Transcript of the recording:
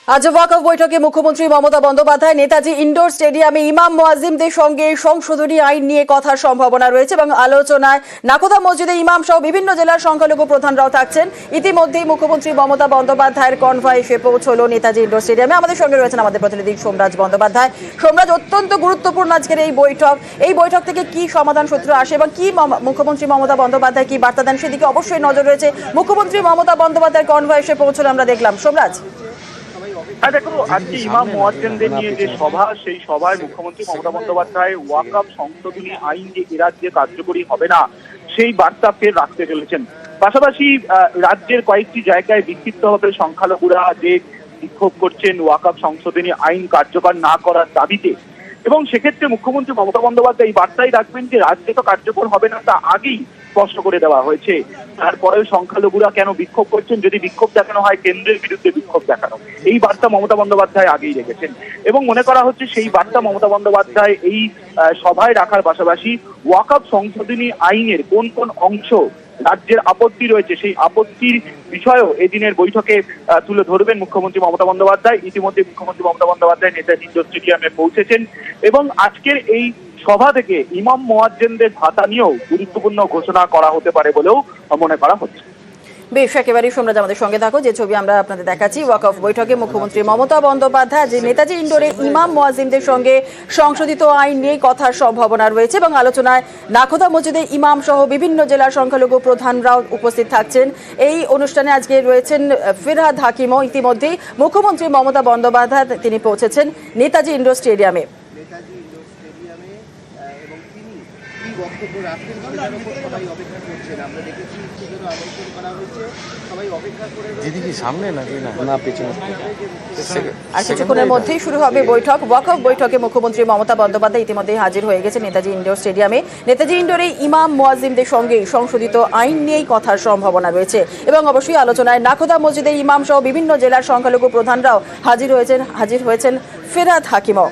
আজ ওয়াকফ বৈঠকে মুখ্যমন্ত্রী মমতা বন্দ্যোপাধ্যায় নেতাজি ইনডোর স্টেডিয়ামে ইমাম মুয়াজ্জিমদের সঙ্গে সংশোধনী আইন নিয়ে কথার সম্ভাবনা রয়েছে এবং আলোচনায় নাকোদা মসজিদে ইমাম সহ বিভিন্ন জেলার সংখ্যালঘু প্রধানরাও থাকছেন। ইতিমধ্যেই মুখ্যমন্ত্রী মমতা বন্দ্যোপাধ্যায়ের কনভয় এসে পৌঁছলো নেতাজি ইনডোর স্টেডিয়ামে। আমাদের সঙ্গে রয়েছেন আমাদের প্রতিনিধি সোমরাজ বন্দ্যোপাধ্যায়। সোমরাজ, অত্যন্ত গুরুত্বপূর্ণ আজকের এই বৈঠক থেকে কি সমাধান সূত্র আসে এবং কি মুখ্যমন্ত্রী মমতা বন্দ্যোপাধ্যায় কি বার্তা দেন সেদিকে অবশ্যই নজর রয়েছে। মুখ্যমন্ত্রী মমতা বন্দ্যোপাধ্যায়ের কনভয় এসে পৌঁছলো আমরা দেখলাম। সোমরাজ, দেখো, আজকে ইমাম মুয়াজ্জিনদের নিয়ে যে সভা, সেই সভায় মুখ্যমন্ত্রী মমতা বন্দ্যোপাধ্যায় ওয়াকফ সংশোধনী আইন যে এ রাজ্যে কার্যকরী হবে না সেই বার্তা ফের রাখতে চলেছেন। পাশাপাশি রাজ্যের কয়েকটি জায়গায় বিক্ষিপ্তভাবে সংখ্যালঘুরা যে বিক্ষোভ করছেন ওয়াকফ সংশোধনী আইন কার্যকর না করার দাবিতে, এবং সেক্ষেত্রে মুখ্যমন্ত্রী মমতা বন্দ্যোপাধ্যায় এই বার্তাই রাখবেন যে রাজ্যে তো কার্যকর হবে না তা আগেই স্পষ্ট করে দেওয়া হয়েছে। তারপরেও সংখ্যালঘুরা কেন বিক্ষোভ করছেন, যদি বিক্ষোভ দেখানো হয় কেন্দ্রের বিরুদ্ধে বিক্ষোভ দেখানো, এই বার্তা মমতা বন্দ্যোপাধ্যায় আগেই রেখেছেন। এবং মনে করা হচ্ছে সেই বার্তা মমতা বন্দ্যোপাধ্যায় এই সভায় রাখার পাশাপাশি ওয়াকফ সংশোধনী আইনের কোন কোন অংশ রাজ্যের আপত্তি রয়েছে সেই আপত্তির বিষয়েও এদিনের বৈঠকে তুলে ধরবেন মুখ্যমন্ত্রী মমতা বন্দ্যোপাধ্যায়। ইতিমধ্যে মুখ্যমন্ত্রী মমতা বন্দ্যোপাধ্যায় নেতাজি ইনডোর স্টেডিয়ামে পৌঁছেছেন এবং আজকের এই সভা থেকে ইমাম মুয়াজ্জিনদের ভাতা নিয়েও গুরুত্বপূর্ণ ঘোষণা করা হতে পারে বলেও মনে করা হচ্ছে। বেশ, একেবারেই সোমরাজ আমাদের সঙ্গে থাকো। যে ছবি আমরা আপনাদের দেখাচ্ছি, ওয়াকফ বৈঠকে মুখ্যমন্ত্রী মমতা বন্দ্যোপাধ্যায় যে নেতাজি ইনডোরে ইমাম মুয়াজ্জিনদের সঙ্গে সংশোধিত আইন নিয়ে কথার সম্ভাবনা রয়েছে এবং আলোচনায় নাকোদা মসজিদে ইমাম সহ বিভিন্ন জেলার সংখ্যালঘু প্রধানরাও উপস্থিত থাকছেন। এই অনুষ্ঠানে আজকে রয়েছেন ফিরহাদ হাকিমও। ইতিমধ্যেই মুখ্যমন্ত্রী মমতা বন্দ্যোপাধ্যায় তিনি পৌঁছেছেন নেতাজি ইনডোর স্টেডিয়ামে। এবং তিনি কি বক্তব্য রাখেন সেটার উপর সবাই অপেক্ষা করছেন। আমরা দেখেছি সেজন্য আমন্ত্রণ করা হয়েছে, সবাই অপেক্ষা করে দিদি সামনে না পেছনে। আর কিছুক্ষণের মধ্যেই শুরু হবে বৈঠক। ওয়াকফ বৈঠকে মুখ্যমন্ত্রী মমতা বন্দ্যোপাধ্যায় ইতিমধ্যেই হাজির হয়ে গেছে নেতাজি ইনডোর স্টেডিয়ামে। নেতাজি ইনডোরে ইমাম মুয়াজ্জিনদের সঙ্গে সংশোধিত আইন নিয়েই কথার সম্ভাবনা রয়েছে এবং অবশ্যই আলোচনায় নাকোদা মসজিদে ইমাম সহ বিভিন্ন জেলার সংখ্যালঘু প্রধানরাও হাজির হয়েছেন ফিরহাদ হাকিমও।